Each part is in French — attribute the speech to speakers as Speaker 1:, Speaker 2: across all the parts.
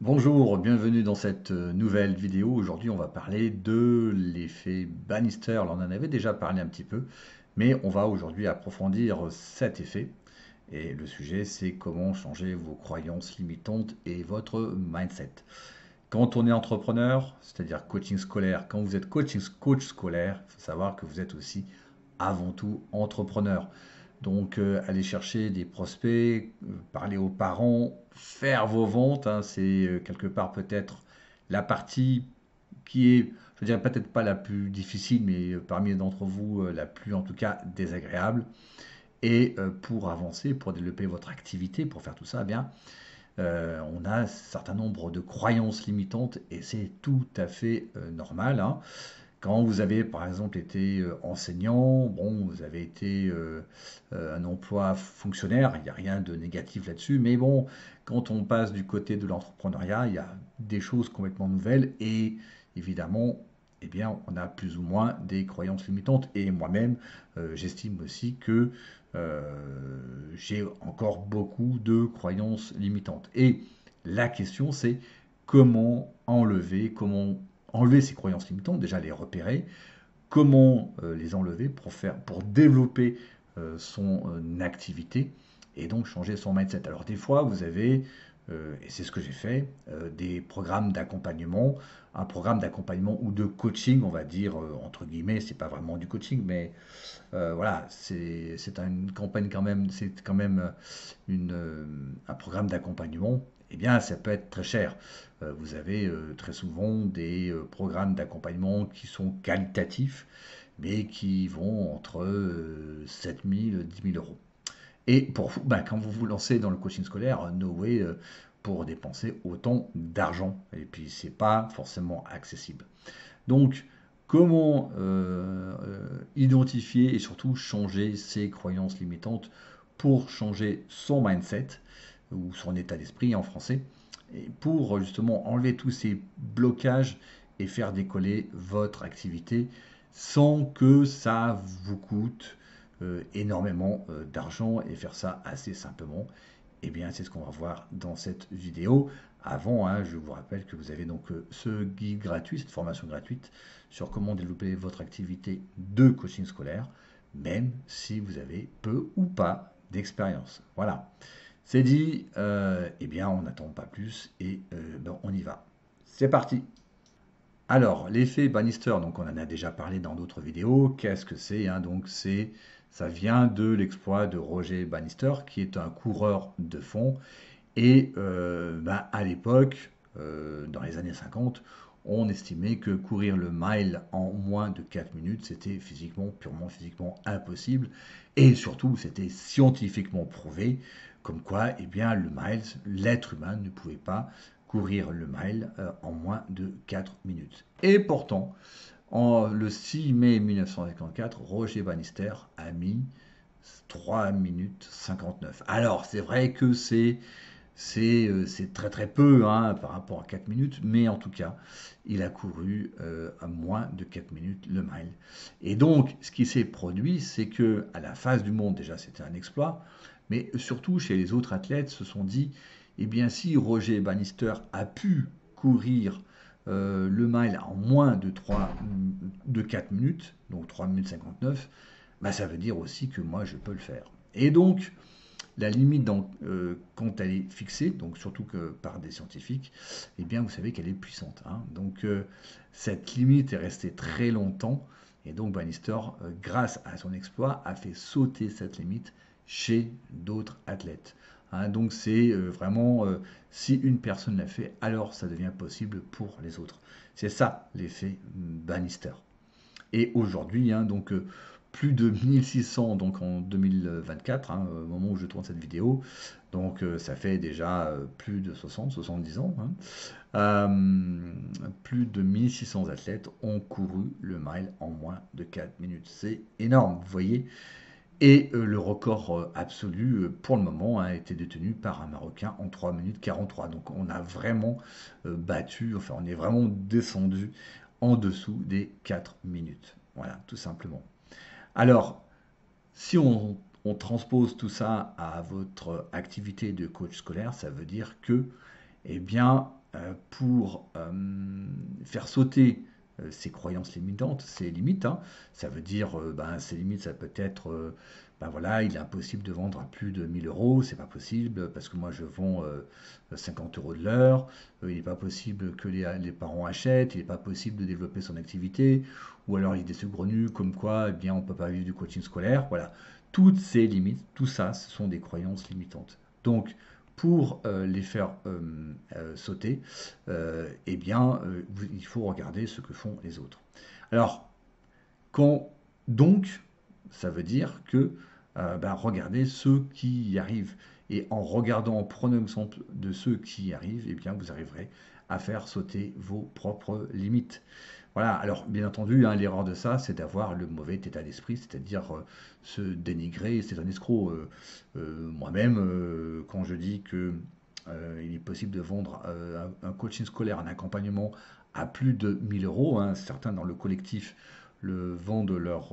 Speaker 1: Bonjour, bienvenue dans cette nouvelle vidéo. Aujourd'hui, on va parler de l'effet Bannister. Alors, on en avait déjà parlé un petit peu, mais on va aujourd'hui approfondir cet effet. Et le sujet, c'est comment changer vos croyances limitantes et votre mindset. Quand on est entrepreneur, c'est-à-dire coaching scolaire, quand vous êtes coach scolaire, il faut savoir que vous êtes aussi avant tout entrepreneur. Donc, aller chercher des prospects, parler aux parents, faire vos ventes, hein, c'est quelque part peut-être la partie qui est, je dirais peut-être pas la plus difficile, mais parmi d'entre vous, la plus en tout cas désagréable. Et pour avancer, pour développer votre activité, pour faire tout ça, eh bien, on a un certain nombre de croyances limitantes et c'est tout à fait normal, hein. Quand vous avez par exemple été enseignant, bon, vous avez été un emploi fonctionnaire, il n'y a rien de négatif là-dessus, mais bon, quand on passe du côté de l'entrepreneuriat, il y a des choses complètement nouvelles et évidemment, eh bien, on a plus ou moins des croyances limitantes. Et moi-même, j'estime aussi que euh, j'ai encore beaucoup de croyances limitantes. Et la question, c'est comment enlever ces croyances limitantes, déjà les repérer, comment les enlever pour développer son activité et donc changer son mindset. Alors des fois, vous avez, et c'est ce que j'ai fait, des programmes d'accompagnement, un programme d'accompagnement ou de coaching, on va dire, entre guillemets, c'est pas vraiment du coaching, mais voilà, c'est une campagne quand même, c'est quand même un programme d'accompagnement. Eh bien, ça peut être très cher. Vous avez très souvent des programmes d'accompagnement qui sont qualitatifs, mais qui vont entre 7 000 et 10 000 euros. Et pour vous, ben, quand vous vous lancez dans le coaching scolaire, no way pour dépenser autant d'argent. Et puis, c'est pas forcément accessible. Donc, comment identifier et surtout changer ses croyances limitantes pour changer son mindset ou son état d'esprit en français et pour justement enlever tous ces blocages et faire décoller votre activité sans que ça vous coûte énormément d'argent et faire ça assez simplement. Eh bien, c'est ce qu'on va voir dans cette vidéo. Avant, hein, je vous rappelle que vous avez donc ce guide gratuit, cette formation gratuite sur comment développer votre activité de coaching scolaire, même si vous avez peu ou pas d'expérience. Voilà, c'est dit, eh bien, on n'attend pas plus et ben, on y va. C'est parti. Alors, l'effet Bannister, donc on en a déjà parlé dans d'autres vidéos. Qu'est-ce que c'est, hein? Donc ça vient de l'exploit de Roger Bannister, qui est un coureur de fond. Et bah, à l'époque, dans les années 50, on estimait que courir le mile en moins de 4 minutes, c'était physiquement, purement physiquement impossible. Et surtout, c'était scientifiquement prouvé, comme quoi, eh bien, le mile, l'être humain ne pouvait pas courir le mile en moins de 4 minutes. Et pourtant, le 6 mai 1954, Roger Bannister a mis 3 minutes 59. Alors, c'est vrai que c'est très très peu hein, par rapport à 4 minutes, mais en tout cas, il a couru à moins de 4 minutes le mile. Et donc, ce qui s'est produit, c'est que à la face du monde, déjà, c'était un exploit, mais surtout chez les autres athlètes, se sont dit, eh bien, si Roger Bannister a pu courir le mile en moins de 4 minutes, donc 3 minutes 59, bah, ça veut dire aussi que moi, je peux le faire. Et donc, la limite, quand elle est fixée, donc surtout que par des scientifiques, eh bien, vous savez qu'elle est puissante, hein. Donc, cette limite est restée très longtemps. Et donc, Bannister, grâce à son exploit, a fait sauter cette limite chez d'autres athlètes, hein. Donc, c'est vraiment, si une personne l'a fait, alors ça devient possible pour les autres. C'est ça l'effet Bannister. Et aujourd'hui, hein, donc plus de 1600 donc en 2024, hein, au moment où je tourne cette vidéo. Donc ça fait déjà plus de 70 ans, hein. Plus de 1600 athlètes ont couru le mile en moins de 4 minutes. C'est énorme, vous voyez. Et le record absolu pour le moment a été détenu par un Marocain en 3 minutes 43. Donc on a vraiment battu, enfin on est vraiment descendu en dessous des 4 minutes. Voilà, tout simplement. Alors, si on transpose tout ça à votre activité de coach scolaire, ça veut dire que, eh bien, pour faire sauter ces croyances limitantes, ces limites, hein. Ça veut dire, ces limites, ça peut être, voilà, il est impossible de vendre à plus de 1000 euros, c'est pas possible, parce que moi je vends 50 euros de l'heure, il n'est pas possible que les parents achètent, il n'est pas possible de développer son activité, ou alors il y a des saugrenus comme quoi, eh bien, on ne peut pas vivre du coaching scolaire, voilà. Toutes ces limites, tout ça, ce sont des croyances limitantes. Donc, pour les faire sauter, il faut regarder ce que font les autres. Alors, quand donc, ça veut dire que regardez ceux qui y arrivent. Et en regardant, en prenant exemple de ceux qui y arrivent, eh bien, vous arriverez à faire sauter vos propres limites. Voilà, alors bien entendu, hein, l'erreur de ça, c'est d'avoir le mauvais état d'esprit, c'est-à-dire se dénigrer, c'est un escroc. Moi-même, quand je dis que il est possible de vendre un coaching scolaire, un accompagnement à plus de 1000 euros, hein, certains dans le collectif le vendent leur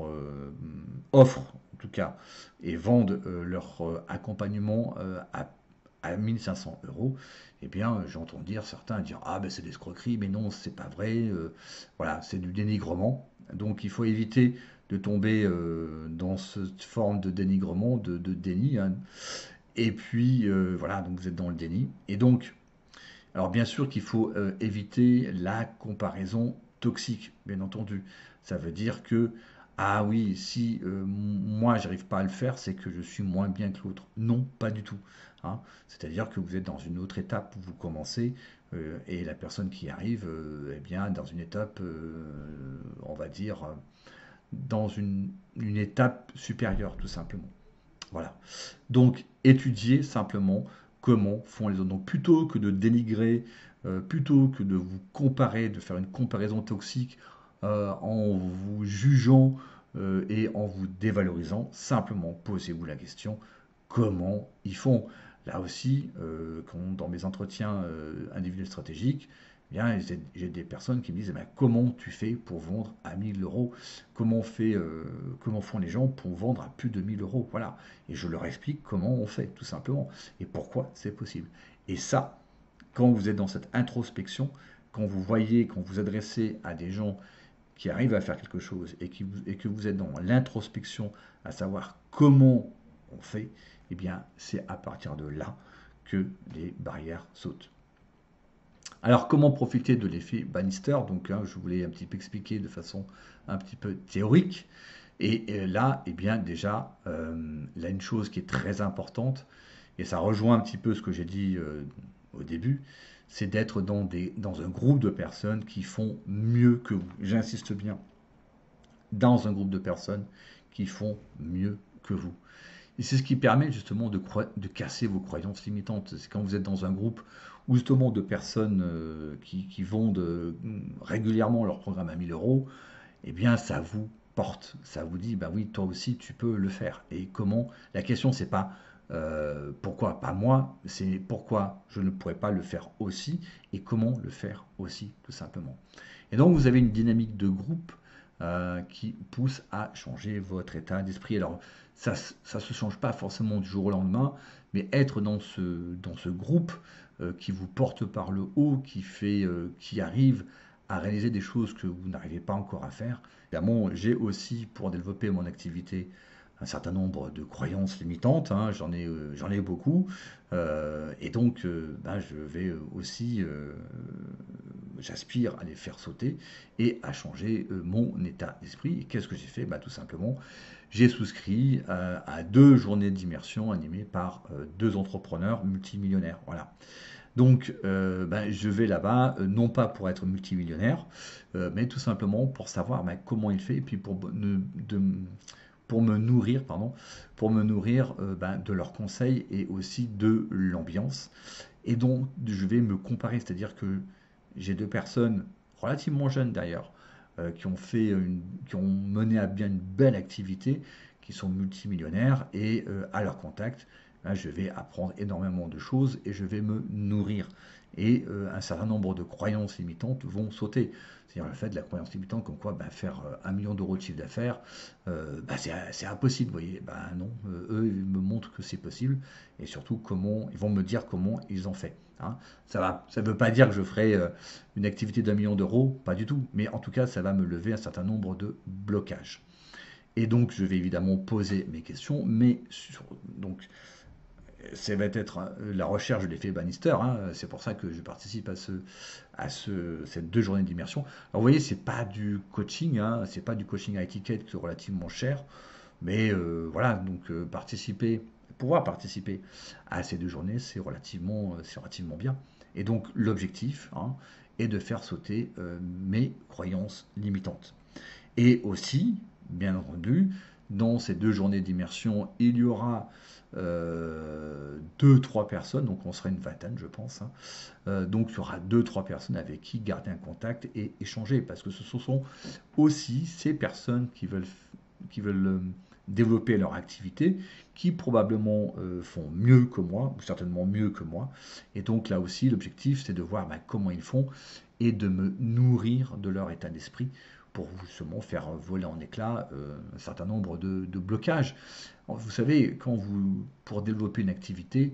Speaker 1: offre, en tout cas, et vendent leur accompagnement à 1500 euros, eh bien, j'entends dire certains dire ah ben c'est de l'escroquerie, mais non, c'est pas vrai, voilà, c'est du dénigrement. Donc il faut éviter de tomber dans cette forme de dénigrement, de déni, hein. Et puis voilà, donc vous êtes dans le déni. Et donc, alors bien sûr qu'il faut éviter la comparaison toxique, bien entendu. Ça veut dire que, ah oui, si moi j'arrive pas à le faire, c'est que je suis moins bien que l'autre. Non, pas du tout, hein. C'est-à-dire que vous êtes dans une autre étape, vous commencez, et la personne qui arrive, eh bien, dans une étape, on va dire, dans une étape supérieure, tout simplement. Voilà. Donc, étudiez simplement comment font les autres. Donc, plutôt que de dénigrer, plutôt que de vous comparer, de faire une comparaison toxique en vous jugeant et en vous dévalorisant, simplement posez-vous la question comment ils font. Là aussi, dans mes entretiens individuels stratégiques, eh bien, j'ai des personnes qui me disent eh bien, comment tu fais pour vendre à 1000 euros, comment font les gens pour vendre à plus de 1000 euros. Voilà. Et je leur explique comment on fait, tout simplement, et pourquoi c'est possible. Et ça, quand vous êtes dans cette introspection, quand vous voyez, quand vous adressez à des gens qui arrivent à faire quelque chose et que vous êtes dans l'introspection, à savoir comment on fait, eh bien, c'est à partir de là que les barrières sautent. Alors, comment profiter de l'effet Bannister? Donc, hein, je voulais un petit peu expliquer de façon un petit peu théorique. Et là, eh bien, déjà, là, une chose qui est très importante, et ça rejoint un petit peu ce que j'ai dit au début, c'est d'être dans un groupe de personnes qui font mieux que vous. J'insiste bien, dans un groupe de personnes qui font mieux que vous. Et c'est ce qui permet justement de casser vos croyances limitantes. C'est quand vous êtes dans un groupe où justement de personnes qui vendent régulièrement leur programme à 1000 euros, eh bien ça vous porte, ça vous dit, bah oui, toi aussi tu peux le faire. Et comment? La question c'est pas pourquoi pas moi, c'est pourquoi je ne pourrais pas le faire aussi et comment le faire aussi, tout simplement. Et donc vous avez une dynamique de groupe qui pousse à changer votre état d'esprit. Alors ça ne se change pas forcément du jour au lendemain, mais être dans ce groupe qui vous porte par le haut, qui arrive à réaliser des choses que vous n'arrivez pas encore à faire. Évidemment, j'ai aussi, pour développer mon activité, un certain nombre de croyances limitantes, hein, j'en ai beaucoup, et donc je vais aussi, j'aspire à les faire sauter et à changer mon état d'esprit. Et qu'est-ce que j'ai fait? Tout simplement, j'ai souscrit à 2 journées d'immersion animées par 2 entrepreneurs multimillionnaires. Voilà. Donc, je vais là-bas, non pas pour être multimillionnaire, mais tout simplement pour savoir comment il fait, et puis pour me nourrir, de leurs conseils et aussi de l'ambiance. Et donc, je vais me comparer, c'est-à-dire que j'ai 2 personnes relativement jeunes d'ailleurs, qui ont mené à bien une belle activité, qui sont multimillionnaires, et à leur contact, là, je vais apprendre énormément de choses et je vais me nourrir. Et un certain nombre de croyances limitantes vont sauter. C'est-à-dire le fait de la croyance limitante comme quoi faire 1 million d'euros de chiffre d'affaires, c'est impossible. Vous voyez, non, eux, ils me montrent que c'est possible. Et surtout, ils vont me dire comment ils ont fait. Hein. Ça ne veut pas dire que je ferai une activité d'1 million d'euros, pas du tout. Mais en tout cas, ça va me lever un certain nombre de blocages. Et donc, je vais évidemment poser mes questions, donc, ça va être la recherche de l'effet Bannister, hein, c'est pour ça que je participe à cette 2 journées d'immersion. Alors vous voyez, c'est pas du coaching, hein, c'est pas du coaching à étiquette qui est relativement cher, mais voilà, donc pouvoir participer à ces 2 journées, c'est relativement bien. Et donc l'objectif hein, est de faire sauter mes croyances limitantes. Et aussi, bien entendu, dans ces 2 journées d'immersion, il y aura 2-3 personnes, donc on sera une vingtaine, je pense. Hein. Donc il y aura 2-3 personnes avec qui garder un contact et échanger, parce que ce sont aussi ces personnes qui veulent développer leur activité, qui probablement font mieux que moi, ou certainement mieux que moi. Et donc là aussi, l'objectif, c'est de voir comment ils font et de me nourrir de leur état d'esprit pour justement faire voler en éclats un certain nombre de blocages. Vous savez, pour développer une activité,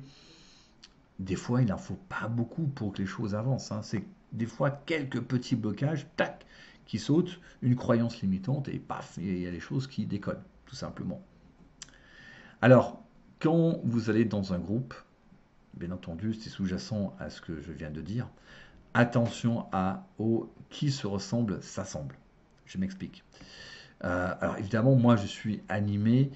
Speaker 1: des fois, il n'en faut pas beaucoup pour que les choses avancent. Hein. C'est des fois quelques petits blocages, tac, qui sautent, une croyance limitante, et paf, il y a les choses qui décollent, tout simplement. Alors, quand vous allez dans un groupe, bien entendu, c'est sous-jacent à ce que je viens de dire, attention qui se ressemble s'assemble. Je m'explique. Alors évidemment, moi je suis animé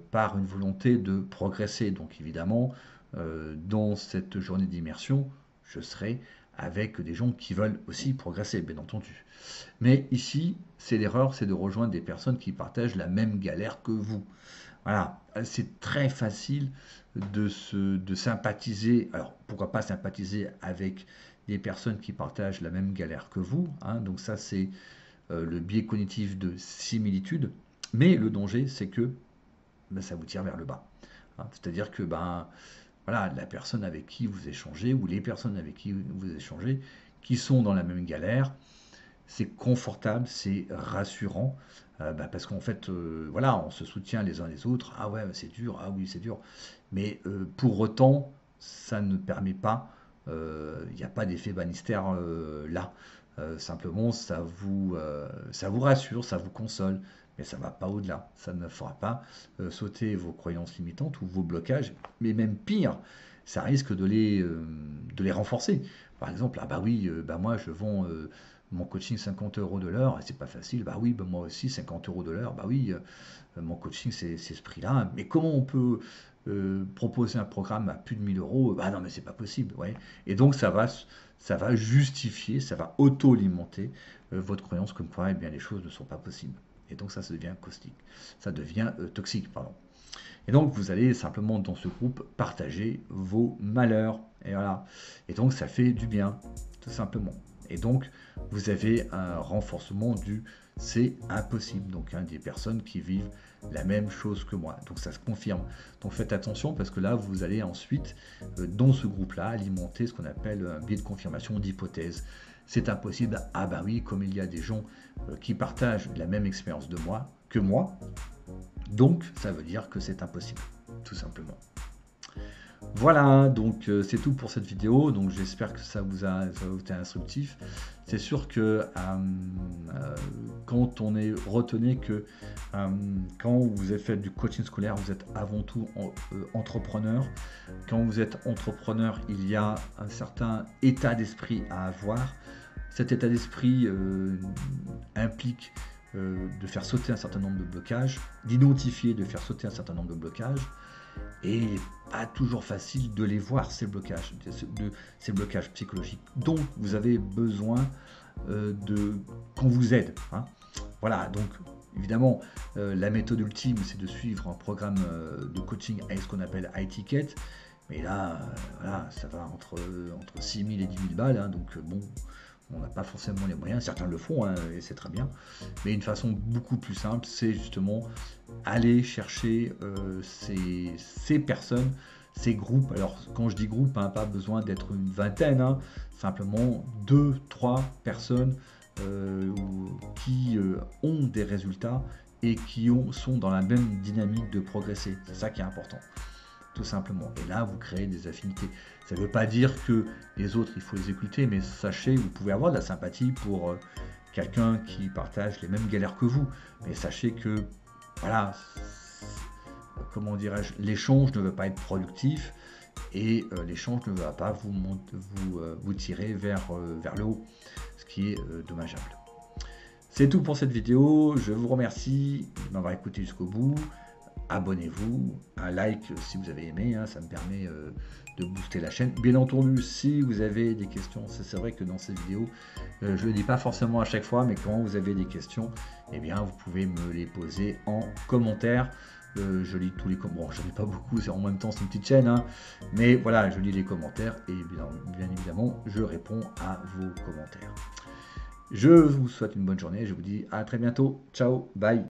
Speaker 1: par une volonté de progresser. Donc évidemment, dans cette journée d'immersion, je serai avec des gens qui veulent aussi progresser, bien entendu. Mais ici, l'erreur, c'est de rejoindre des personnes qui partagent la même galère que vous. Voilà, c'est très facile de sympathiser. Alors pourquoi pas sympathiser avec des personnes qui partagent la même galère que vous. Hein, donc ça, c'est le biais cognitif de similitude, mais le danger, c'est que ça vous tire vers le bas. Hein, c'est-à-dire que voilà, la personne avec qui vous échangez, ou les personnes avec qui vous échangez, qui sont dans la même galère, c'est confortable, c'est rassurant, parce qu'en fait, voilà, on se soutient les uns les autres. Ah ouais, c'est dur, ah oui, c'est dur. Mais pour autant, ça ne permet pas, il n'y a pas d'effet Bannister là. Simplement, ça vous rassure, ça vous console, mais ça ne va pas au-delà. Ça ne fera pas sauter vos croyances limitantes ou vos blocages, mais même pire, ça risque de les renforcer. Par exemple, oui, moi je vends mon coaching 50 € de l'heure, c'est pas facile. Oui, moi aussi 50 € de l'heure. Oui, mon coaching c'est ce prix-là. Mais comment on peut proposer un programme à plus de 1000 €? Non, mais c'est pas possible. Ouais. Et donc ça va justifier, ça va auto-alimenter votre croyance comme quoi les choses ne sont pas possibles. Et donc ça devient caustique, ça devient toxique, pardon. Et donc vous allez simplement dans ce groupe partager vos malheurs. Et voilà. Et donc ça fait du bien, tout simplement. Et donc vous avez un renforcement du c'est impossible. Donc des personnes qui vivent la même chose que moi. Donc ça se confirme. Donc faites attention parce que là vous allez ensuite dans ce groupe-là alimenter ce qu'on appelle un biais de confirmation d'hypothèse. C'est impossible. Oui, comme il y a des gens qui partagent la même expérience que moi, donc ça veut dire que c'est impossible, tout simplement. Voilà, donc c'est tout pour cette vidéo. Donc j'espère que ça vous a été instructif. C'est sûr que retenez que quand vous avez fait du coaching scolaire, vous êtes avant tout entrepreneur. Quand vous êtes entrepreneur, il y a un certain état d'esprit à avoir. Cet état d'esprit implique de faire sauter un certain nombre de blocages, d'identifier, de faire sauter un certain nombre de blocages. Et pas toujours facile de les voir, ces blocages psychologiques. Donc vous avez besoin qu'on vous aide. Hein. Voilà, donc évidemment, la méthode ultime, c'est de suivre un programme de coaching avec ce qu'on appelle high ticket. Mais là, ça va entre 6 000 et 10 000 balles. Hein, donc bon, On n'a pas forcément les moyens, certains le font, hein, et c'est très bien. Mais une façon beaucoup plus simple, c'est justement aller chercher ces personnes, ces groupes. Alors quand je dis groupe, hein, pas besoin d'être une vingtaine, hein, simplement 2, 3 personnes qui ont des résultats et qui sont dans la même dynamique de progresser. C'est ça qui est important, tout simplement. Et là, vous créez des affinités. Ça ne veut pas dire que les autres, il faut les écouter, mais sachez, vous pouvez avoir de la sympathie pour quelqu'un qui partage les mêmes galères que vous. Mais sachez que, voilà, comment dirais-je, l'échange ne veut pas être productif et l'échange ne va pas vous tirer vers le haut, ce qui est dommageable. C'est tout pour cette vidéo, je vous remercie de m'avoir écouté jusqu'au bout. Abonnez-vous, un like si vous avez aimé, hein, ça me permet de booster la chaîne. Bien entendu, si vous avez des questions, c'est vrai que dans cette vidéo, je ne le dis pas forcément à chaque fois, mais quand vous avez des questions, eh bien, vous pouvez me les poser en commentaire. Je lis tous les commentaires, bon, j'en ai pas beaucoup, en même temps c'est une petite chaîne, hein, mais voilà, je lis les commentaires et bien évidemment, je réponds à vos commentaires. Je vous souhaite une bonne journée, je vous dis à très bientôt, ciao, bye.